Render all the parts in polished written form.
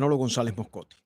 Manolo González Moscotti.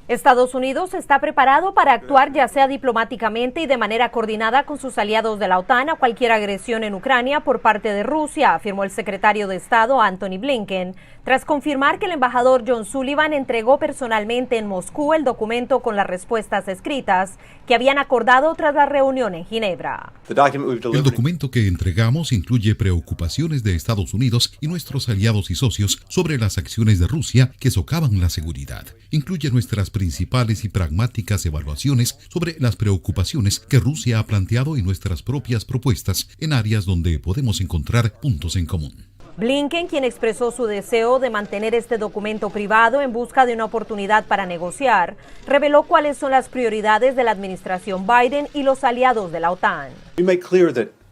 Estados Unidos está preparado para actuar ya sea diplomáticamente y de manera coordinada con sus aliados de la OTAN a cualquier agresión en Ucrania por parte de Rusia, afirmó el secretario de Estado Antony Blinken, tras confirmar que el embajador John Sullivan entregó personalmente en Moscú el documento con las respuestas escritas que habían acordado tras la reunión en Ginebra. El documento que entregamos incluye preocupaciones de Estados Unidos y nuestros aliados y socios sobre las acciones de Rusia que socavan la seguridad. Incluye nuestras principales y pragmáticas evaluaciones sobre las preocupaciones que Rusia ha planteado y nuestras propias propuestas en áreas donde podemos encontrar puntos en común. Blinken, quien expresó su deseo de mantener este documento privado en busca de una oportunidad para negociar, reveló cuáles son las prioridades de la administración Biden y los aliados de la OTAN.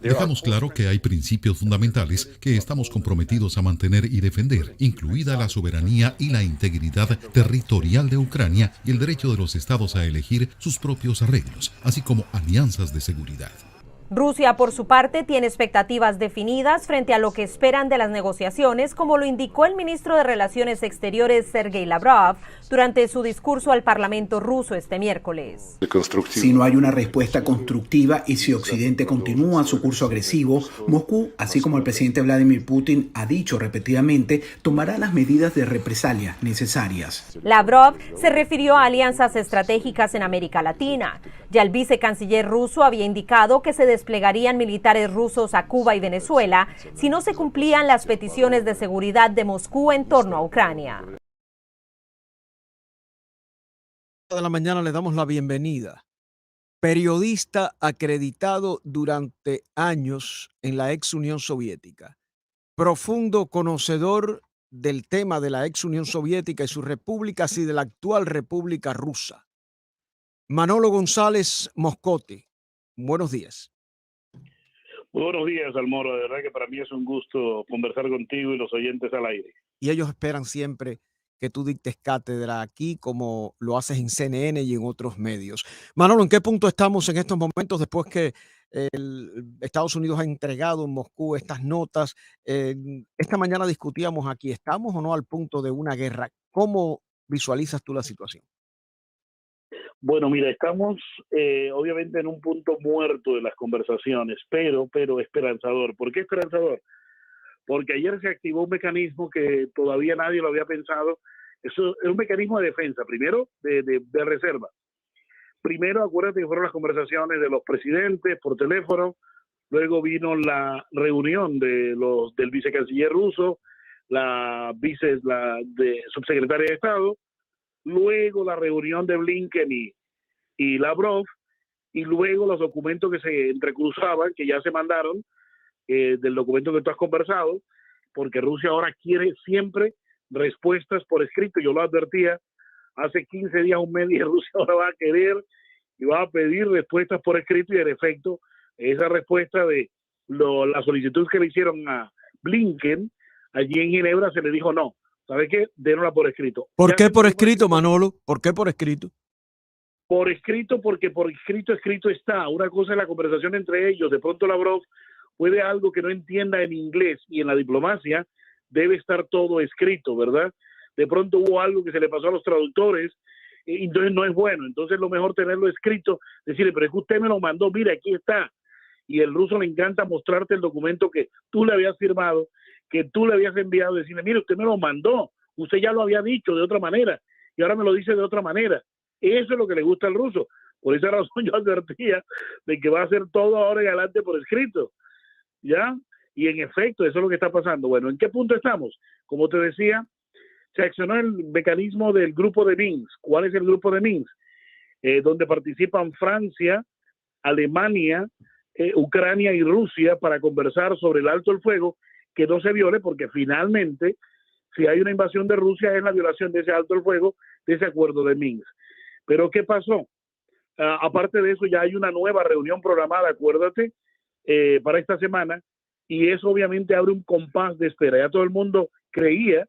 Dejamos claro que hay principios fundamentales que estamos comprometidos a mantener y defender, incluida la soberanía y la integridad territorial de Ucrania y el derecho de los estados a elegir sus propios arreglos, así como alianzas de seguridad. Rusia, por su parte, tiene expectativas definidas frente a lo que esperan de las negociaciones, como lo indicó el ministro de Relaciones Exteriores, Sergei Lavrov, durante su discurso al Parlamento ruso este miércoles. Si no hay una respuesta constructiva y si Occidente continúa su curso agresivo, Moscú, así como el presidente Vladimir Putin ha dicho repetidamente, tomará las medidas de represalia necesarias. Lavrov se refirió a alianzas estratégicas en América Latina. Ya el vicecanciller ruso había indicado que se desplegarían militares rusos a Cuba y Venezuela si no se cumplían las peticiones de seguridad de Moscú en torno a Ucrania. De la mañana le damos la bienvenida. Periodista acreditado durante años en la ex Unión Soviética. Profundo conocedor del tema de la ex Unión Soviética y sus repúblicas y de la actual República Rusa. Manolo González Moscotti. Buenos días. Muy buenos días, Almoro. De verdad que para mí es un gusto conversar contigo y los oyentes al aire. Y ellos esperan siempre que tú dictes cátedra aquí, como lo haces en CNN y en otros medios. Manolo, ¿en qué punto estamos en estos momentos después que Estados Unidos ha entregado en Moscú estas notas? Esta mañana discutíamos aquí, ¿estamos o no al punto de una guerra? ¿Cómo visualizas tú la situación? Bueno, mira, estamos obviamente en un punto muerto de las conversaciones, pero esperanzador. ¿Por qué esperanzador? Porque ayer se activó un mecanismo que todavía nadie lo había pensado. Eso es un mecanismo de defensa, primero de reserva. Primero, acuérdate que fueron las conversaciones de los presidentes por teléfono, luego vino la reunión del vicecanciller ruso, la subsecretaria de Estado, luego la reunión de Blinken y Lavrov, y luego los documentos que se entrecruzaban, que ya se mandaron, del documento que tú has conversado, porque Rusia ahora quiere siempre respuestas por escrito. Yo lo advertía hace 15 días, un mes, y Rusia ahora va a querer y va a pedir respuestas por escrito, y en efecto, esa respuesta de la solicitud que le hicieron a Blinken allí en Ginebra, se le dijo no. ¿Sabe qué? Dénosla por escrito. ¿Por qué por escrito, Manolo? ¿Por qué por escrito? Por escrito, porque por escrito está. Una cosa es la conversación entre ellos. De pronto Lavrov puede algo que no entienda en inglés, y en la diplomacia debe estar todo escrito, ¿verdad? De pronto hubo algo que se le pasó a los traductores, y entonces no es bueno. Entonces lo mejor tenerlo escrito, decirle, pero es que usted me lo mandó, mira, aquí está. Y el ruso le encanta mostrarte el documento que tú le habías firmado, que tú le habías enviado, decirle, mire, usted me lo mandó, usted ya lo había dicho de otra manera, y ahora me lo dice de otra manera. Eso es lo que le gusta al ruso. Por esa razón yo advertía de que va a hacer todo ahora en adelante por escrito, ¿ya? Y en efecto, eso es lo que está pasando. Bueno, ¿en qué punto estamos? Como te decía, se accionó el mecanismo del grupo de Minsk. ¿Cuál es el grupo de Minsk? Donde participan Francia, Alemania, Ucrania y Rusia para conversar sobre el alto el fuego, que no se viole, porque finalmente, si hay una invasión de Rusia, es la violación de ese alto el fuego, de ese acuerdo de Minsk. Pero ¿qué pasó? Aparte de eso, ya hay una nueva reunión programada, acuérdate, para esta semana, y eso obviamente abre un compás de espera. Ya todo el mundo creía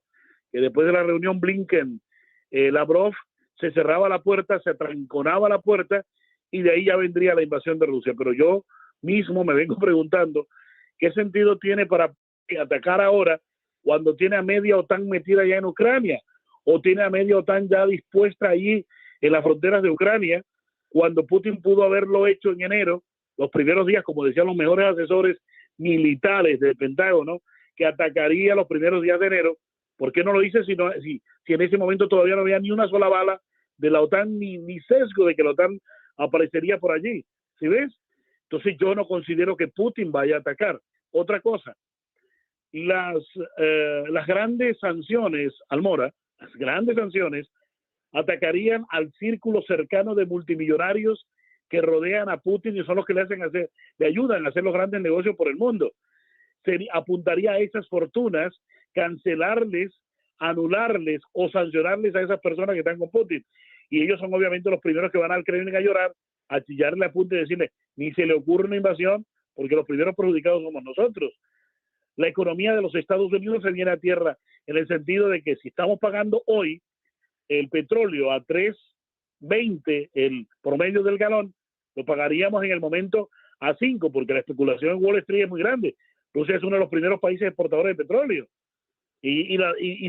que después de la reunión Blinken-Lavrov se cerraba la puerta, se atranconaba la puerta, y de ahí ya vendría la invasión de Rusia. Pero yo mismo me vengo preguntando qué sentido tiene para atacar ahora cuando tiene a media OTAN metida ya en Ucrania. o tiene a media OTAN ya dispuesta allí en las fronteras de Ucrania, cuando Putin pudo haberlo hecho en enero, los primeros días, como decían los mejores asesores militares del Pentágono, que atacaría los primeros días de enero? ¿Por qué no lo dice si en ese momento todavía no había ni una sola bala de la OTAN, ni sesgo de que la OTAN aparecería por allí? ¿Sí ves? Entonces yo no considero que Putin vaya a atacar. Otra cosa, las grandes sanciones, Almora, las grandes sanciones atacarían al círculo cercano de multimillonarios que rodean a Putin y son los que le ayudan a hacer los grandes negocios por el mundo. Apuntaría a esas fortunas, cancelarles, anularles o sancionarles a esas personas que están con Putin. Y ellos son obviamente los primeros que van al Kremlin a llorar, a chillarle a Putin y decirle, ni se le ocurre una invasión, porque los primeros perjudicados somos nosotros. La economía de los Estados Unidos se viene a tierra en el sentido de que si estamos pagando hoy el petróleo a 3.20 el promedio del galón, lo pagaríamos en el momento a 5, porque la especulación en Wall Street es muy grande. Rusia es uno de los primeros países exportadores de petróleo y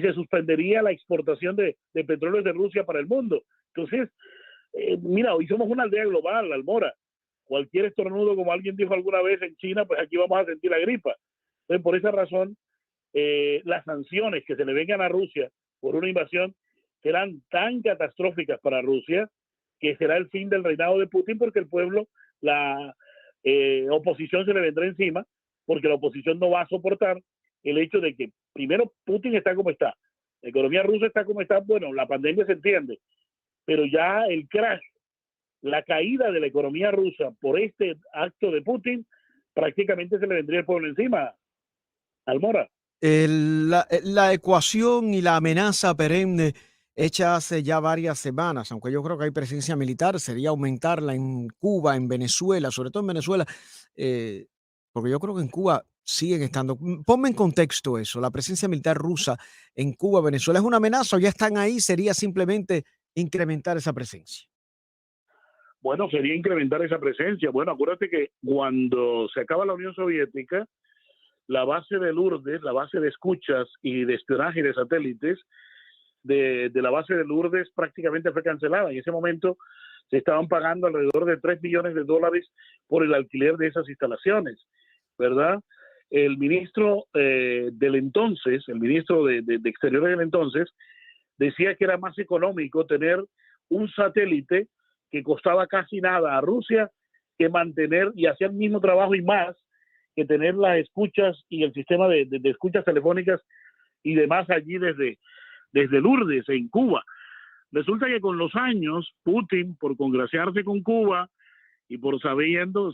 se suspendería la exportación de petróleo de Rusia para el mundo. Entonces, mira, hoy somos una aldea global, Almora. Cualquier estornudo, como alguien dijo alguna vez en China, pues aquí vamos a sentir la gripa. Entonces, por esa razón, las sanciones que se le vengan a Rusia por una invasión serán tan catastróficas para Rusia que será el fin del reinado de Putin, porque el pueblo, la oposición se le vendrá encima, porque la oposición no va a soportar el hecho de que primero Putin está como está, la economía rusa está como está. Bueno, la pandemia se entiende, pero ya el crash, la caída de la economía rusa por este acto de Putin, prácticamente se le vendría el pueblo encima, Almora. La ecuación y la amenaza perenne hecha hace ya varias semanas, aunque yo creo que hay presencia militar, sería aumentarla en Cuba, en Venezuela, sobre todo en Venezuela, porque yo creo que en Cuba siguen estando. Ponme en contexto eso, la presencia militar rusa en Cuba, Venezuela, ¿es una amenaza o ya están ahí? ¿Sería simplemente incrementar esa presencia? Bueno, sería incrementar esa presencia. Bueno, acuérdate que cuando se acaba la Unión Soviética, la base de Lourdes, la base de escuchas y de espionaje de satélites de la base de Lourdes prácticamente fue cancelada. En ese momento se estaban pagando alrededor de $3 millones por el alquiler de esas instalaciones, ¿verdad? El ministro del entonces, el ministro de Exteriores del entonces, decía que era más económico tener un satélite que costaba casi nada a Rusia que mantener y hacer el mismo trabajo y más que tener las escuchas y el sistema de escuchas telefónicas y demás allí desde Lourdes, en Cuba. Resulta que con los años, Putin, por congraciarse con Cuba y por sabiendo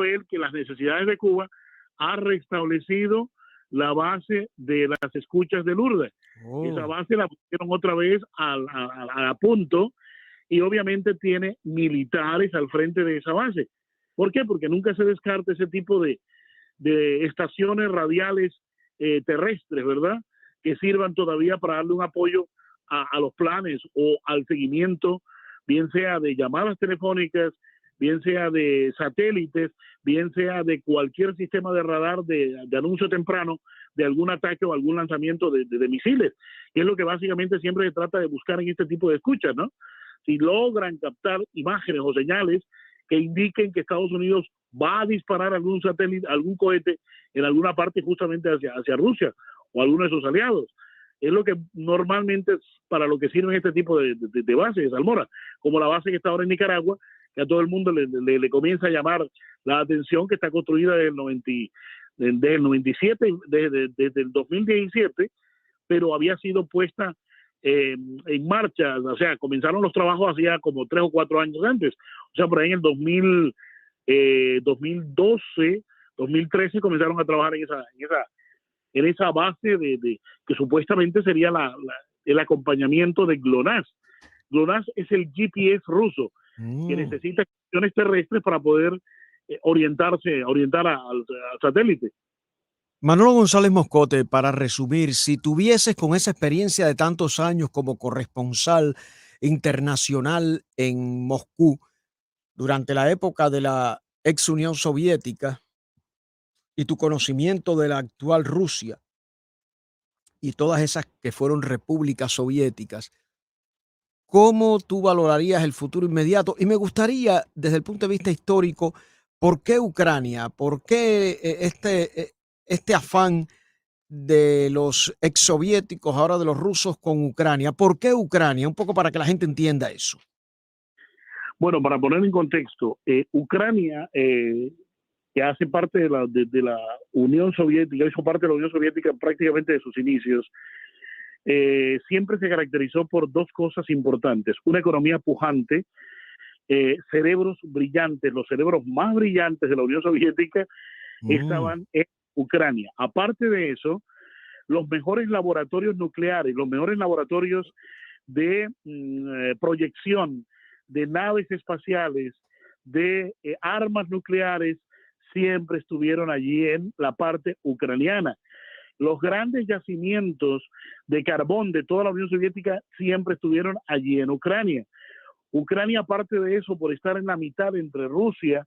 él que las necesidades de Cuba, ha restablecido la base de las escuchas de Lourdes. Oh. Esa base la pusieron otra vez a punto y obviamente tiene militares al frente de esa base. ¿Por qué? Porque nunca se descarta ese tipo de estaciones radiales terrestres, ¿verdad?, que sirvan todavía para darle un apoyo a los planes o al seguimiento, bien sea de llamadas telefónicas, bien sea de satélites, bien sea de cualquier sistema de radar de anuncio temprano de algún ataque o algún lanzamiento de misiles, que es lo que básicamente siempre se trata de buscar en este tipo de escuchas, ¿no? Si logran captar imágenes o señales que indiquen que Estados Unidos va a disparar algún satélite, algún cohete en alguna parte justamente hacia Rusia o alguno de sus aliados. Es lo que normalmente es para lo que sirven este tipo de bases, Almora, como la base que está ahora en Nicaragua, que a todo el mundo le comienza a llamar la atención, que está construida desde el 97, desde el 2017, pero había sido puesta en marcha, o sea, comenzaron los trabajos hacía como 3 o 4 años antes, o sea, por ahí en el 2012, 2013 comenzaron a trabajar en esa base que supuestamente sería el acompañamiento de GLONASS. GLONASS es el GPS ruso, que necesita estaciones terrestres para poder orientar al satélite. Manolo González Moscote, para resumir, si tuvieses con esa experiencia de tantos años como corresponsal internacional en Moscú durante la época de la ex Unión Soviética y tu conocimiento de la actual Rusia, y todas esas que fueron repúblicas soviéticas, ¿cómo tú valorarías el futuro inmediato? Y me gustaría, desde el punto de vista histórico, ¿por qué Ucrania? ¿Por qué este afán de los exsoviéticos, ahora de los rusos con Ucrania? ¿Por qué Ucrania? Un poco para que la gente entienda eso. Bueno, para poner en contexto, Ucrania, que hace parte de la Unión Soviética, hizo parte de la Unión Soviética prácticamente de sus inicios, siempre se caracterizó por dos cosas importantes: una economía pujante, cerebros brillantes, los cerebros más brillantes de la Unión Soviética estaban en Ucrania. Aparte de eso, los mejores laboratorios nucleares, los mejores laboratorios de proyección de naves espaciales, de armas nucleares, siempre estuvieron allí en la parte ucraniana. Los grandes yacimientos de carbón de toda la Unión Soviética siempre estuvieron allí en Ucrania. Ucrania, aparte de eso, por estar en la mitad entre Rusia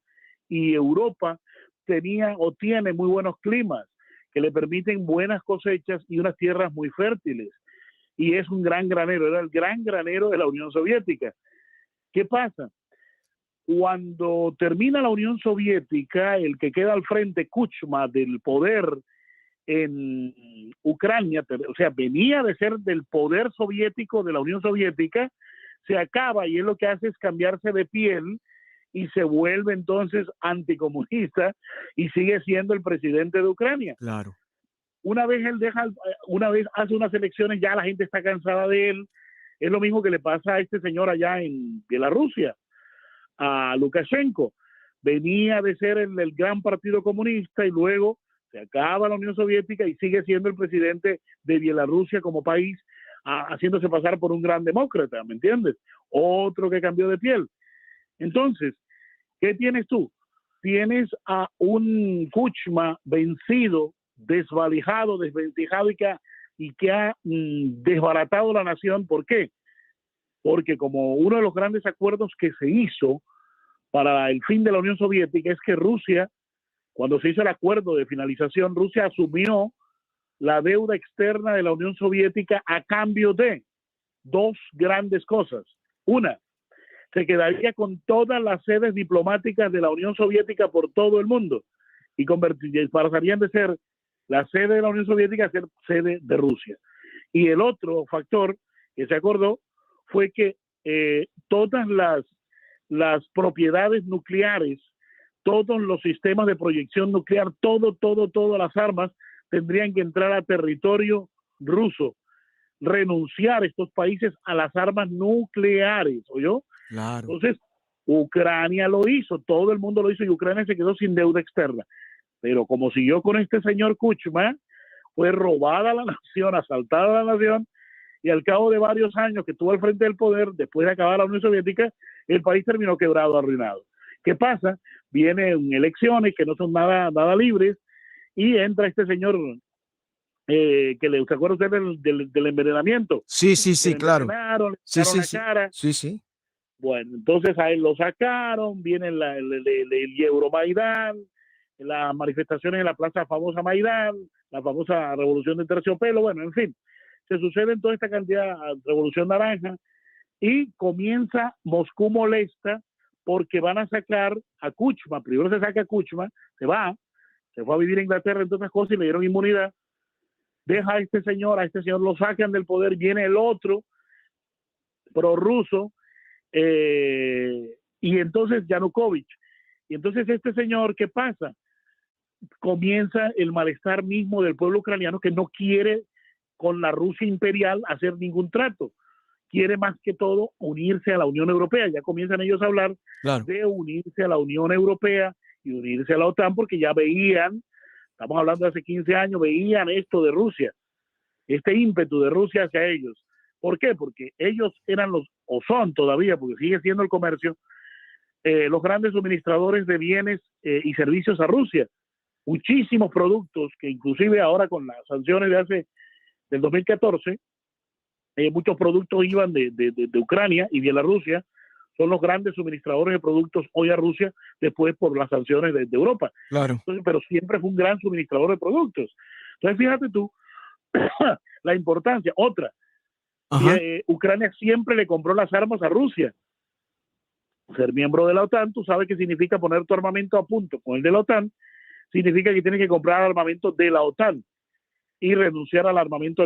y Europa, tenía o tiene muy buenos climas que le permiten buenas cosechas y unas tierras muy fértiles. Y es un gran granero, era el gran granero de la Unión Soviética. ¿Qué pasa? Cuando termina la Unión Soviética, el que queda al frente, Kuchma, del poder en Ucrania, o sea, venía de ser del poder soviético de la Unión Soviética, se acaba y él lo que hace es cambiarse de piel y se vuelve entonces anticomunista y sigue siendo el presidente de Ucrania. Claro. Una vez hace unas elecciones, ya la gente está cansada de él. Es lo mismo que le pasa a este señor allá en Bielorrusia, a Lukashenko. Venía de ser el gran partido comunista y luego se acaba la Unión Soviética y sigue siendo el presidente de Bielorrusia como país, haciéndose pasar por un gran demócrata, ¿me entiendes? Otro que cambió de piel. Entonces, ¿qué tienes tú? Tienes a un Kuchma vencido, desvalijado, desvencijado y que ha desbaratado la nación. ¿Por qué? Porque como uno de los grandes acuerdos que se hizo para el fin de la Unión Soviética es que Rusia, cuando se hizo el acuerdo de finalización, Rusia asumió la deuda externa de la Unión Soviética a cambio de dos grandes cosas. Una, se quedaría con todas las sedes diplomáticas de la Unión Soviética por todo el mundo y pasarían de ser la sede de la Unión Soviética a ser sede de Rusia. Y el otro factor que se acordó fue que todas las propiedades nucleares, todos los sistemas de proyección nuclear, todas las armas tendrían que entrar a territorio ruso, renunciar estos países a las armas nucleares, ¿oyó? Claro. Entonces, Ucrania lo hizo, todo el mundo lo hizo y Ucrania se quedó sin deuda externa. Pero como siguió con este señor Kuchma, fue robada la nación, asaltada la nación, y al cabo de varios años que estuvo al frente del poder, después de acabar la Unión Soviética, el país terminó quebrado, arruinado. ¿Qué pasa? Vienen elecciones que no son nada libres, y entra este señor, ¿se acuerda usted del envenenamiento? Sí, claro. Le Sí, la cara. Sí. Bueno, entonces a él lo sacaron, viene el Euromaidán, las manifestaciones en la plaza famosa Maidán, la famosa revolución de terciopelo, bueno, en fin, se sucede en toda esta cantidad, revolución naranja, y comienza Moscú molesta porque van a sacar a Kuchma. Primero se saca a Kuchma, se fue a vivir a Inglaterra, entre otras cosas, y le dieron inmunidad. Deja a este señor lo sacan del poder, viene el otro prorruso, y entonces Yanukovych. Y entonces este señor, ¿qué pasa? Comienza el malestar mismo del pueblo ucraniano, que no quiere con la Rusia imperial hacer ningún trato. Quiere más que todo unirse a la Unión Europea. Ya comienzan ellos a hablar de unirse a la Unión Europea y unirse a la OTAN, porque ya veían, estamos hablando de hace 15 años, veían esto de Rusia, este ímpetu de Rusia hacia ellos. ¿Por qué? Porque ellos eran o son todavía, porque sigue siendo el comercio, los grandes suministradores de bienes y servicios a Rusia. Muchísimos productos que inclusive ahora con las sanciones del 2014, muchos productos iban de Ucrania y Bielorrusia, son los grandes suministradores de productos hoy a Rusia, después por las sanciones de Europa. Claro. Entonces, pero siempre fue un gran suministrador de productos. Entonces, fíjate tú, la importancia. Otra, Ucrania siempre le compró las armas a Rusia. Ser miembro de la OTAN, tú sabes que significa poner tu armamento a punto con el de la OTAN, significa que tienes que comprar armamento de la OTAN y renunciar al armamento